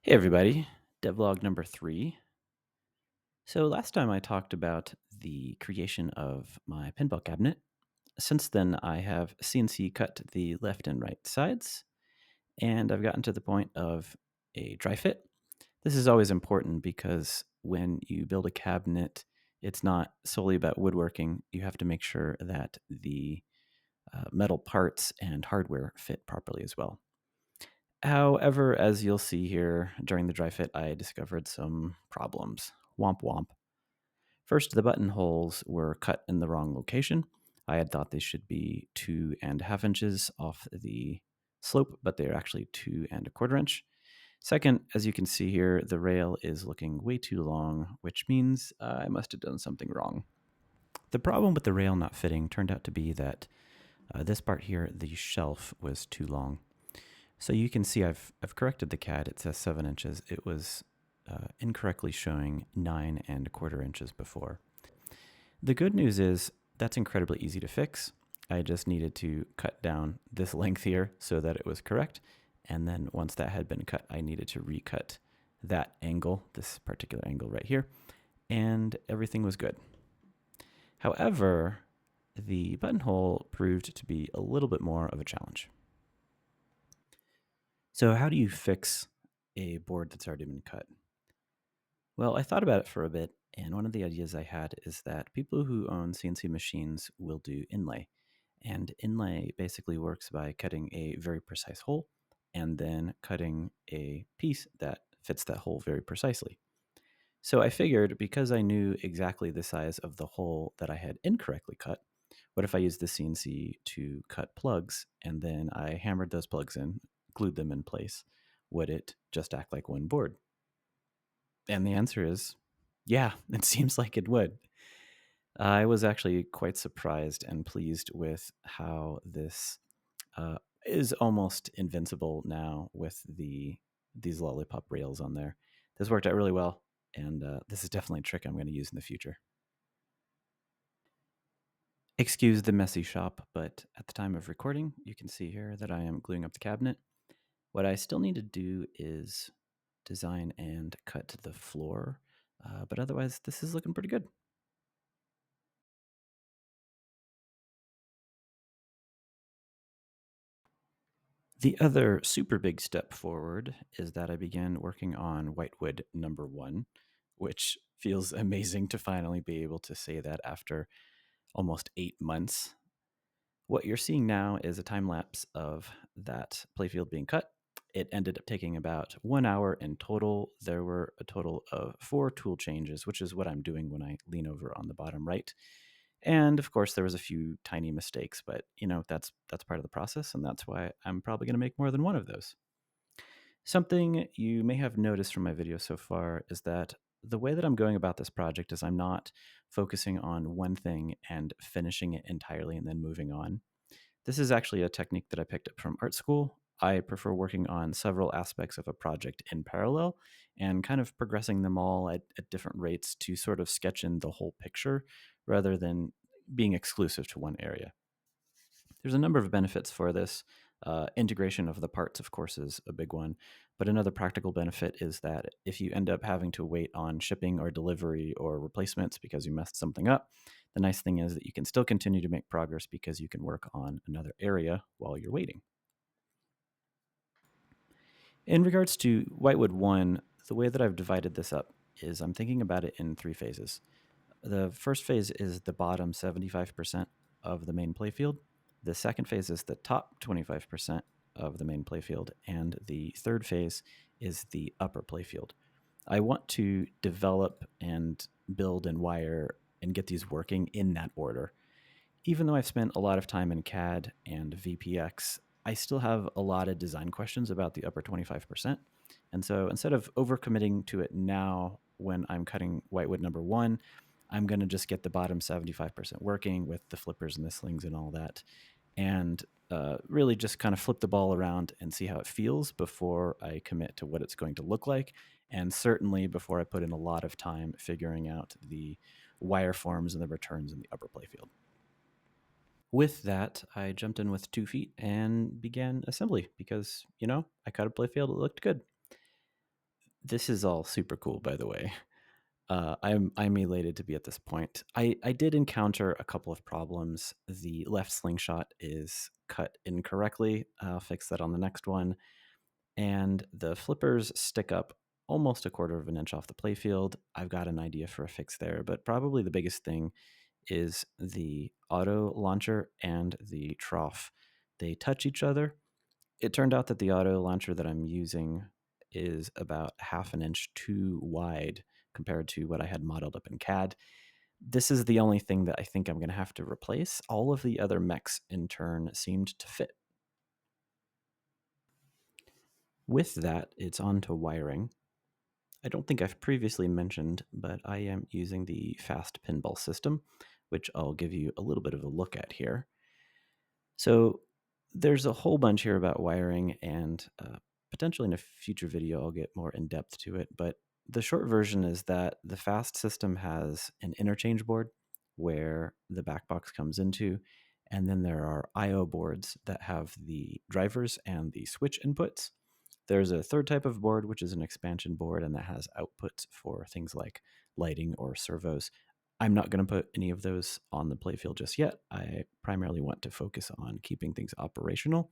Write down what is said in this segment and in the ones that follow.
Hey everybody, Devlog number 3. So last time I talked about the creation of my pinball cabinet. Since then, I have CNC cut the left and right sides, and I've gotten to the point of a dry fit. This is always important because when you build a cabinet, it's not solely about woodworking. You have to make sure that the metal parts and hardware fit properly as well. However, as you'll see here, during the dry fit, I discovered some problems. Womp womp. First, the buttonholes were cut in the wrong location. I had thought they should be 2.5 inches off the slope, but they're actually 2.25 inch. Second, as you can see here, the rail is looking way too long, which means I must have done something wrong. The problem with the rail not fitting turned out to be that this part here, the shelf, was too long. So you can see I've corrected the CAD. It says 7 inches. It was incorrectly showing 9.25 inches before. The good news is that's incredibly easy to fix. I just needed to cut down this length here so that it was correct. And then once that had been cut, I needed to recut that angle, this particular angle right here, and everything was good. However, the buttonhole proved to be a little bit more of a challenge. So how do you fix a board that's already been cut? Well, I thought about it for a bit, and one of the ideas I had is that people who own CNC machines will do inlay. And inlay basically works by cutting a very precise hole and then cutting a piece that fits that hole very precisely. So I figured because I knew exactly the size of the hole that I had incorrectly cut, what if I used the CNC to cut plugs and then I hammered those plugs in, glued them in place? Would it just act like one board? And the answer is yeah, it seems like it would. I was actually quite surprised and pleased with how this is almost invincible now with these lollipop rails on there. This worked out really well, and this is definitely a trick I'm going to use in the future. Excuse the messy shop, but at the time of recording, you can see here that I am gluing up the cabinet. What I still need to do is design and cut the floor, but otherwise, this is looking pretty good. The other super big step forward is that I began working on Whitewood number 1, which feels amazing to finally be able to say that after almost 8 months. What you're seeing now is a time lapse of that playfield being cut. It ended up taking about 1 hour in total. There were a total of 4 tool changes, which is what I'm doing when I lean over on the bottom right. And of course, there was a few tiny mistakes, but that's part of the process, and that's why I'm probably going to make more than one of those. Something you may have noticed from my video so far is that the way that I'm going about this project is I'm not focusing on one thing and finishing it entirely and then moving on. This is actually a technique that I picked up from art school. I prefer working on several aspects of a project in parallel and kind of progressing them all at different rates to sort of sketch in the whole picture rather than being exclusive to one area. There's a number of benefits for this. Integration of the parts, of course, is a big one. But another practical benefit is that if you end up having to wait on shipping or delivery or replacements because you messed something up, the nice thing is that you can still continue to make progress because you can work on another area while you're waiting. In regards to Whitewood 1, the way that I've divided this up is I'm thinking about it in 3 phases. The first phase is the bottom 75% of the main playfield. The second phase is the top 25% of the main playfield. And the third phase is the upper playfield. I want to develop and build and wire and get these working in that order. Even though I've spent a lot of time in CAD and VPX, I still have a lot of design questions about the upper 25%. And so instead of overcommitting to it now when I'm cutting Whitewood number 1, I'm going to just get the bottom 75% working with the flippers and the slings and all that. And really just kind of flip the ball around and see how it feels before I commit to what it's going to look like. And certainly before I put in a lot of time figuring out the wireforms and the returns in the upper playfield. With that, I jumped in with 2 feet and began assembly because, I cut a playfield, it looked good. This is all super cool, by the way. I'm elated to be at this point. I did encounter a couple of problems. The left slingshot is cut incorrectly. I'll fix that on the next one. And the flippers stick up almost a quarter of an inch off the playfield. I've got an idea for a fix there, but probably the biggest thing is the auto launcher and the trough. They touch each other. It turned out that the auto launcher that I'm using is about half an inch too wide compared to what I had modeled up in CAD. This is the only thing that I think I'm going to have to replace. All of the other mechs in turn seemed to fit. With that, it's on to wiring. I don't think I've previously mentioned, but I am using the fast pinball system, which I'll give you a little bit of a look at here. So there's a whole bunch here about wiring, and potentially in a future video, I'll get more in depth to it. But the short version is that the fast system has an interchange board where the back box comes into, and then there are I/O boards that have the drivers and the switch inputs. There's a third type of board, which is an expansion board, and that has outputs for things like lighting or servos. I'm not going to put any of those on the playfield just yet. I primarily want to focus on keeping things operational.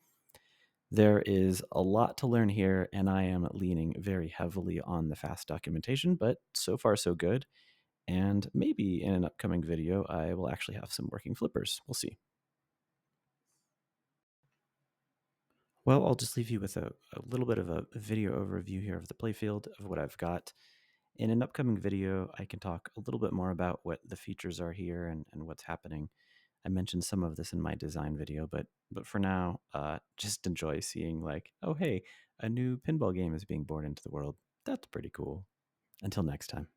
There is a lot to learn here, and I am leaning very heavily on the fast documentation, but so far so good. And maybe in an upcoming video, I will actually have some working flippers. We'll see. Well, I'll just leave you with a little bit of a video overview here of the playfield, of what I've got. In an upcoming video, I can talk a little bit more about what the features are here and what's happening. I mentioned some of this in my design video, but for now, just enjoy seeing like, oh hey, a new pinball game is being born into the world. That's pretty cool. Until next time.